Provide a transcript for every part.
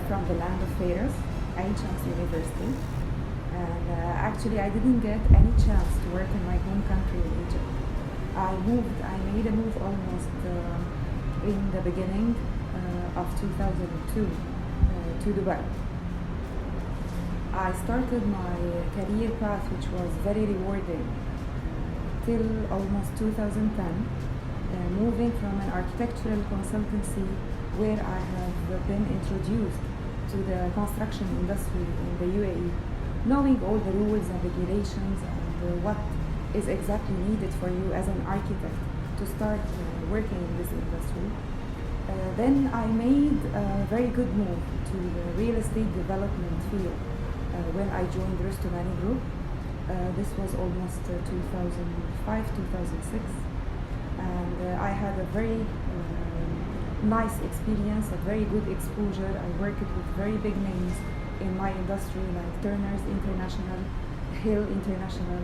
from the land of pharaohs, Ain Shams University. And actually I didn't get any chance to work in my home country in Egypt. I made a move almost in the beginning of 2002 to Dubai. I started my career path, which was very rewarding, till almost 2010, moving from an architectural consultancy where I have been introduced to the construction industry in the UAE, knowing all the rules and regulations and what is exactly needed for you as an architect to start working in this industry. Then I made a very good move to the real estate development field when I joined PDC Group. This was almost 2005, 2006, and I had a very nice experience, a very good exposure. I worked with very big names in my industry like Turner's International, Hill International.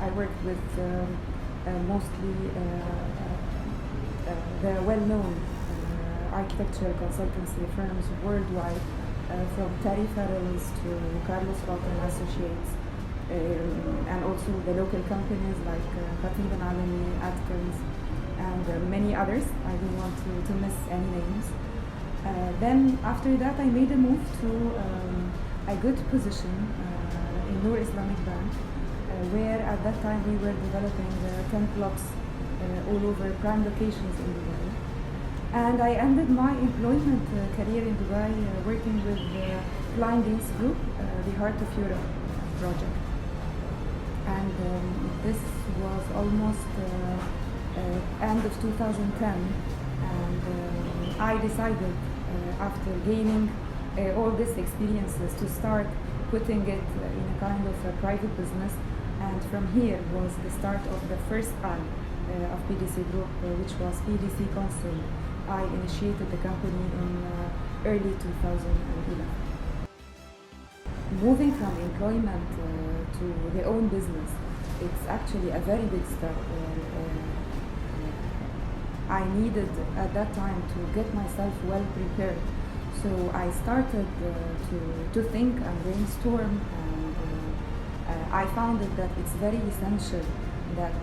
I worked with mostly the well-known architectural consultancy firms worldwide, from Terry Farrell's to Carlos Rotten Associates, and also the local companies like Khatib & Alami, Atkins, and many others. I don't want to miss any names. Then after that I made a move to a good position in Noor Islamic Bank, where at that time we were developing 10 plots all over prime locations in Dubai. And I ended my employment career in Dubai working with the PDC Group, the Heart of Europe project. And this was almost end of 2010, and I decided after gaining all these experiences to start putting it in a kind of a private business, and from here was the start of the first arm of PDC Group, which was PDC Council. I initiated the company in early 2011. Moving from employment to the own business, it's actually a very big step. I needed at that time to get myself well prepared. So I started to think and brainstorm, and I found that it's very essential that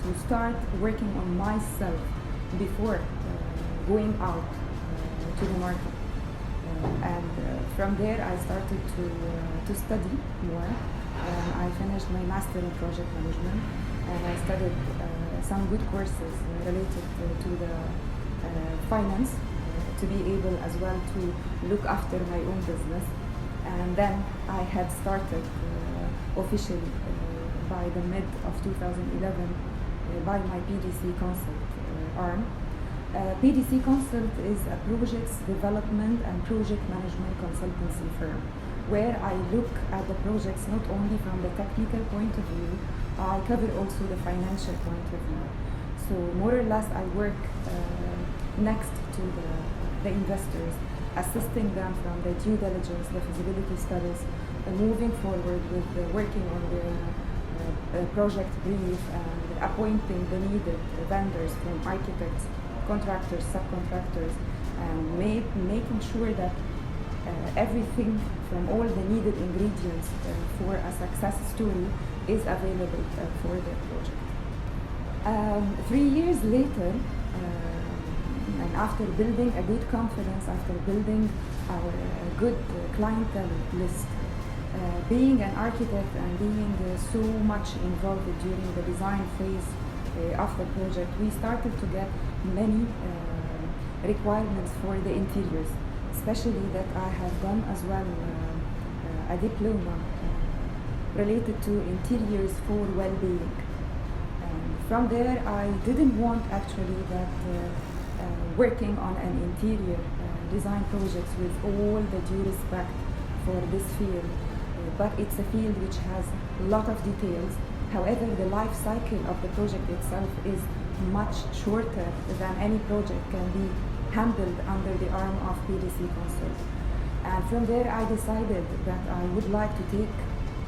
to start working on myself before going out to the market. And from there I started to study more. I finished my master in project management, and I studied some good courses related to the finance to be able as well to look after my own business. And then I had started officially by the mid of 2011 by my PDC Consult arm. PDC Consult is a projects development and project management consultancy firm, where I look at the projects not only from the technical point of view, I cover also the financial point of view. So more or less I work next to the investors, assisting them from the due diligence, the feasibility studies, moving forward with working on their project brief and appointing the needed vendors from architects, contractors, subcontractors, and making sure that everything from all the needed ingredients for a success story is available for the project. 3 years later, and after building a good confidence, after building our good clientele list, being an architect and being so much involved during the design phase of the project, we started to get many requirements for the interiors, especially that I have done as well a diploma related to interiors for well-being. And from there I didn't want actually that working on an interior design projects with all the due respect for this field, but it's a field which has a lot of details. However, the life cycle of the project itself is much shorter than any project can be handled under the arm of PDC Consult. And from there I decided that I would like to take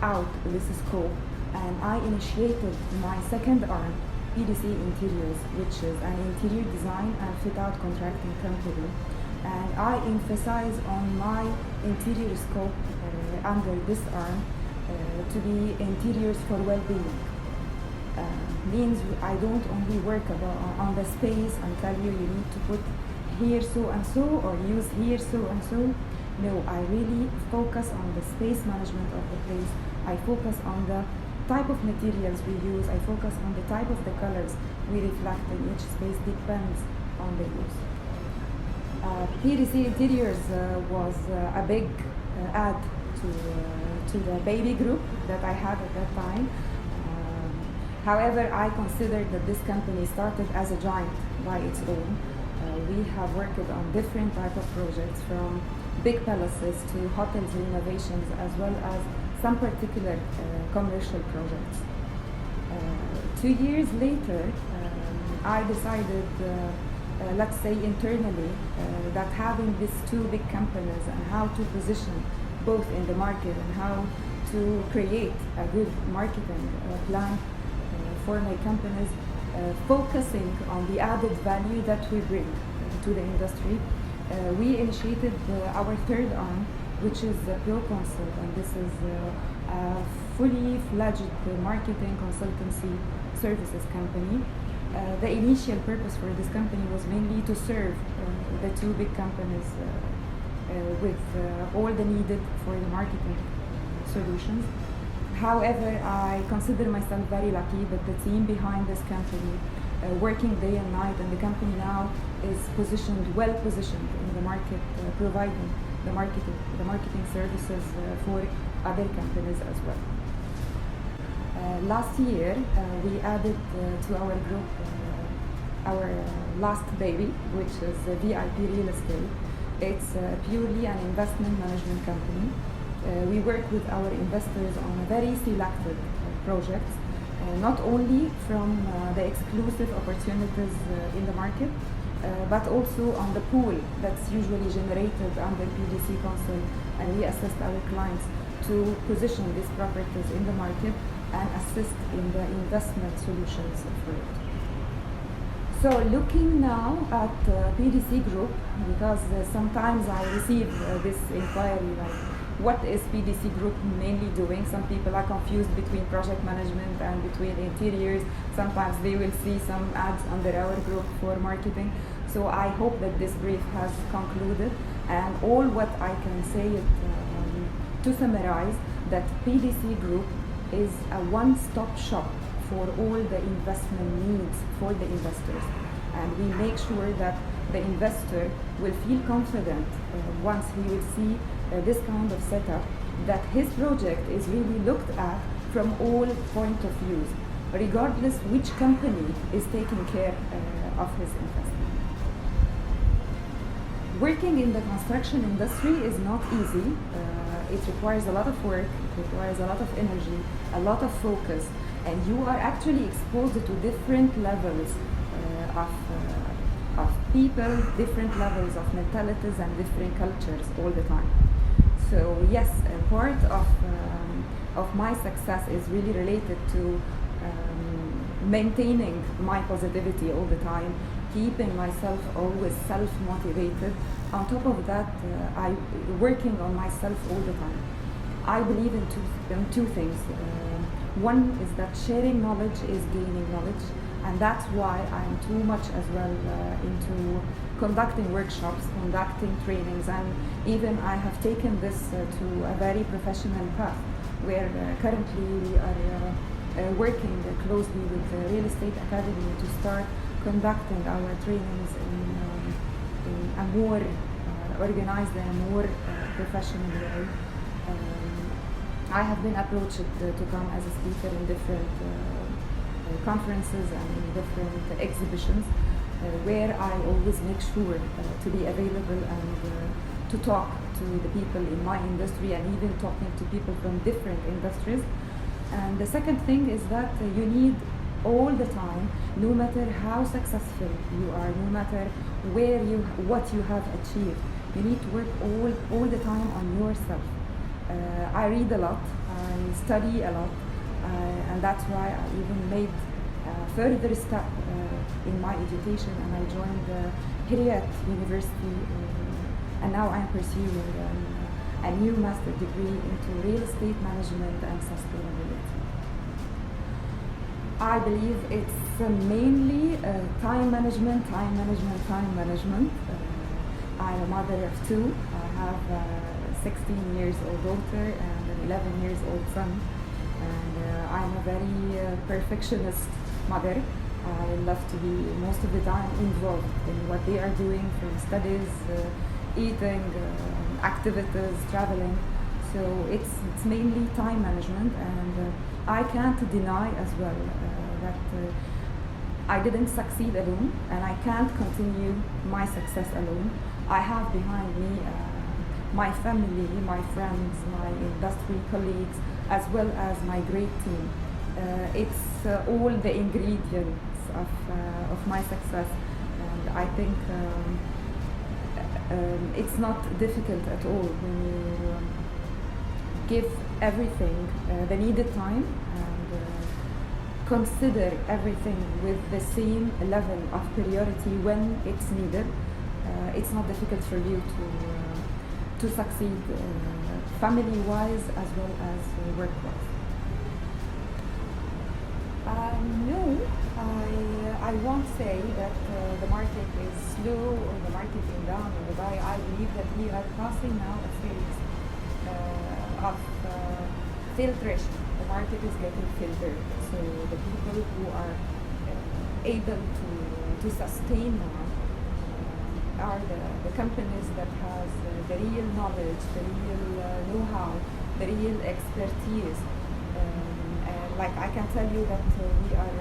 out this scope, and I initiated my second arm, PDC Interiors, which is an interior design and fit-out contracting company, and I emphasize on my interior scope under this arm to be interiors for well-being. Means I don't only work on the space and tell you need to put here so and so or use here so and so. No, I really focus on the space management of the place. I focus on the type of materials we use. I focus on the type of the colors we reflect in each space, depends on the use. PDC Interiors was a big add to the baby group that I had at that time. However, I consider that this company started as a giant by its own. We have worked on different type of projects, from big palaces to hotels renovations, as well as some particular commercial projects. 2 years later, I decided, let's say internally, that having these two big companies and how to position both in the market and how to create a good marketing plan for my companies, focusing on the added value that we bring to the industry, we initiated our third arm, which is Pro Consult, and this is a fully fledged marketing consultancy services company. The initial purpose for this company was mainly to serve the two big companies with all the needed for the marketing solutions. However, I consider myself very lucky that the team behind this company, working day and night, and the company now is well positioned in the market, providing the marketing services for other companies as well. Last year, we added to our group our last baby, which is VIP Real Estate. It's purely an investment management company. We work with our investors on a very selected projects, not only from the exclusive opportunities in the market, but also on the pool that's usually generated under PDC Consult, and we assist our clients to position these properties in the market and assist in the investment solutions for it. So looking now at PDC Group, because sometimes I receive this inquiry like, what is PDC Group mainly doing? Some people are confused between project management and between interiors. Sometimes they will see some ads under our group for marketing. So I hope that this brief has concluded, and all what I can say is to summarize that PDC Group is a one-stop shop for all the investment needs for the investors, and we make sure that the investor will feel confident once he will see this kind of setup, that his project is really looked at from all point of views, regardless which company is taking care of his investment. Working in the construction industry is not easy. It requires a lot of work, it requires a lot of energy, a lot of focus, and you are actually exposed to different levels of people, different levels of mentalities and different cultures all the time. So yes, part of my success is really related to maintaining my positivity all the time, keeping myself always self-motivated. On top of that, I working on myself all the time. I believe in two things. One is that sharing knowledge is gaining knowledge, and that's why I'm too much as well into conducting workshops, conducting trainings, and even I have taken this to a very professional path, where currently we are working closely with the Real Estate Academy to start conducting our trainings in a more organized and more professional way. I have been approached to come as a speaker in different conferences and in different exhibitions, where I always make sure to be available and to talk to the people in my industry, and even talking to people from different industries. And the second thing is that you need all the time, no matter how successful you are, no matter what you have achieved, you need to work all the time on yourself. I read a lot, I study a lot, and that's why I even made a further step in my education, and I joined Hiriat University, and now I'm pursuing a new master degree into real estate management and sustainability. I believe it's mainly time management. I'm a mother of two. I have a 16 years old daughter and an 11 years old son. And I'm a very perfectionist mother. I love to be most of the time involved in what they are doing, from studies, eating, activities, traveling. So it's mainly time management, and I can't deny as well that I didn't succeed alone, and I can't continue my success alone. I have behind me my family, my friends, my industry colleagues, as well as my great team. It's all the ingredients of my success, and I think it's not difficult at all when you give everything the needed time and consider everything with the same level of priority when it's needed. It's not difficult for you to succeed family-wise as well as work-wise. No, I won't say that the market is slow or the market is down in Dubai. I believe that we are passing now a phase of filtration. The market is getting filtered. So the people who are able to sustain now are the companies that has the real knowledge, the real know-how, the real expertise. And like I can tell you that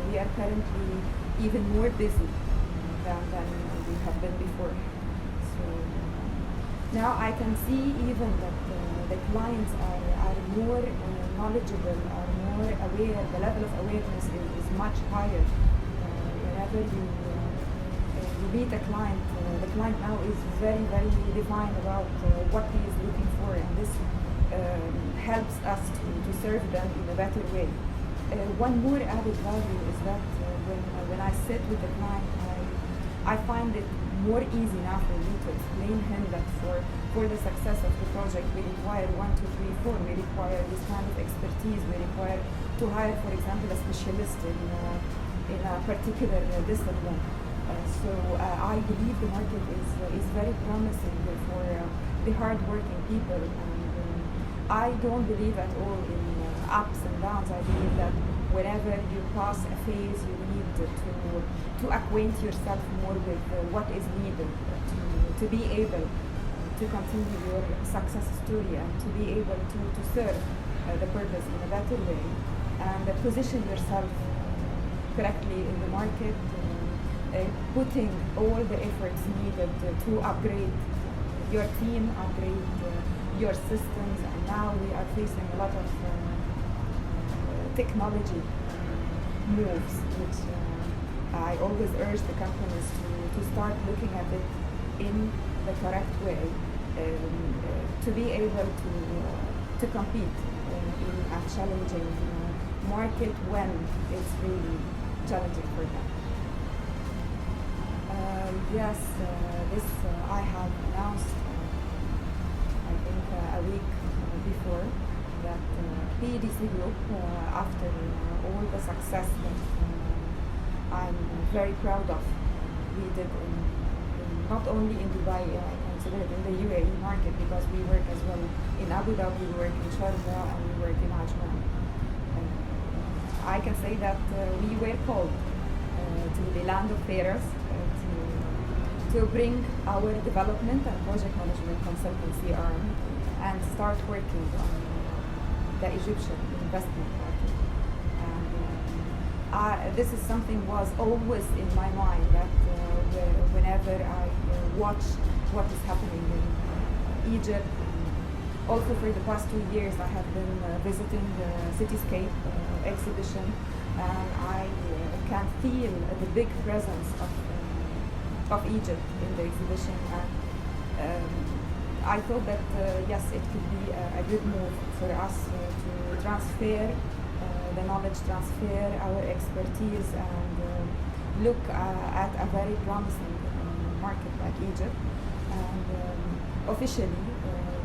we are currently even more busy than we have been before. So now I can see even that the clients are more knowledgeable, are more aware. The level of awareness is much higher. Whenever you meet a client, the client now is very, very defined about what he is looking for, and this helps us to serve them in a better way. One more added value is that when I sit with the client, I find it more easy now for me to explain him that for the success of the project, we require 1, 2, 3, 4. We require this kind of expertise. We require to hire, for example, a specialist in a particular discipline. So I believe the market is very promising for the hard-working people. And I don't believe at all in ups and downs. I believe that whenever you pass a phase, you need to acquaint yourself more with what is needed to be able to continue your success story and to be able to serve the purpose in a better way and position yourself correctly in the market, putting all the efforts needed to upgrade your team, upgrade your systems, and now we are facing a lot of technology moves, which I always urge the companies to start looking at it in the correct way, to be able to compete in a challenging market when it's really challenging for them. Yes, this I have announced, I think a week before, that PDC Group, after all the success that I'm very proud of, we did not only in Dubai, I consider it in the UAE market, because we work as well in Abu Dhabi, we work in Sharjah, and we work in Ajman. I can say that we were called to the land of pharaohs to bring our development and project management consultancy arm and start working on the Egyptian investment market. And this is something was always in my mind, that whenever I watch what is happening in Egypt, also for the past 2 years I have been visiting the Cityscape exhibition, and I can feel the big presence of Egypt in the exhibition, and I thought that yes, it could be a good move for us to transfer the knowledge, transfer our expertise, and look at a very promising market like Egypt. And officially,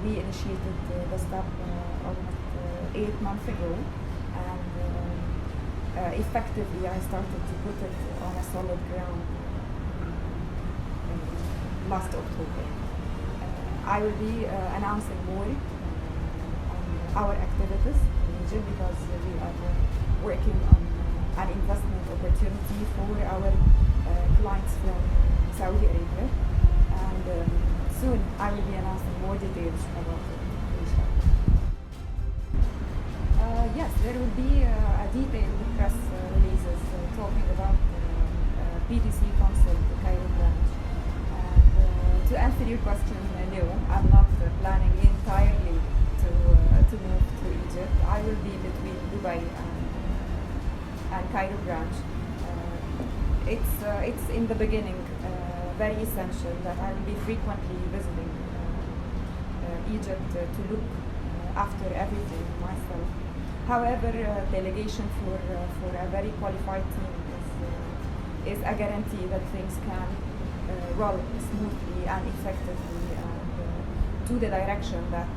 we initiated the step almost 8 months ago, and effectively I started to put it on a solid ground last October. I will be announcing more on our activities in Egypt because we are working on an investment opportunity for our clients from Saudi Arabia, and soon I will be announcing more details about it. Yes, there will be a detailed press releases talking about PDC Council, the Cairo branch. And to answer your question, no, I'm not planning entirely to move to Egypt. I will be between Dubai and Cairo branch. It's in the beginning very essential that I will be frequently visiting Egypt to look after everything myself. However, delegation for a very qualified team is a guarantee that things can roll smoothly and effectively and to the direction that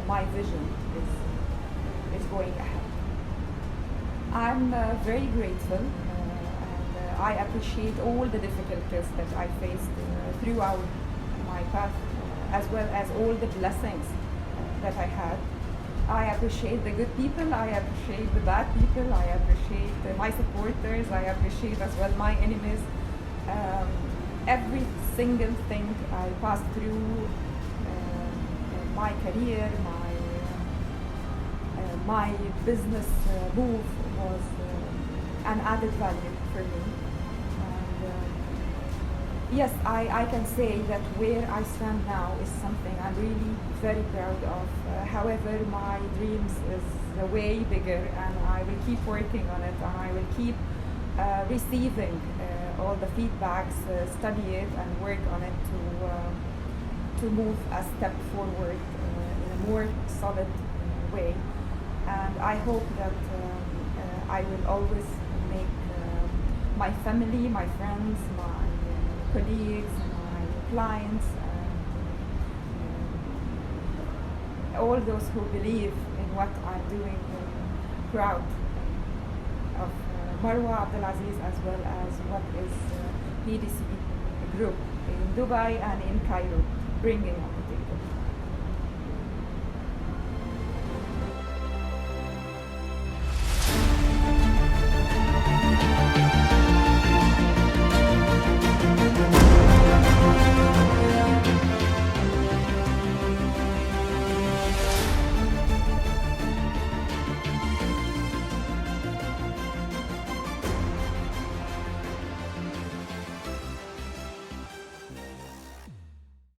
my vision is going ahead. I'm very grateful and I appreciate all the difficulties that I faced throughout my path, as well as all the blessings that I had. I appreciate the good people, I appreciate the bad people, I appreciate my supporters, I appreciate as well my enemies. Every single thing I passed through my career, my business move was an added value for me. And yes, I can say that where I stand now is something I'm really very proud of. However, my dreams is way bigger, and I will keep working on it, and I will keep receiving all the feedbacks, study it, and work on it to move a step forward in a more solid way. And I hope that I will always make my family, my friends, my colleagues, my clients, and all those who believe in what I'm doing proud of Marwa Abdelaziz, as well as what is PDC Group in Dubai and in Cairo bringing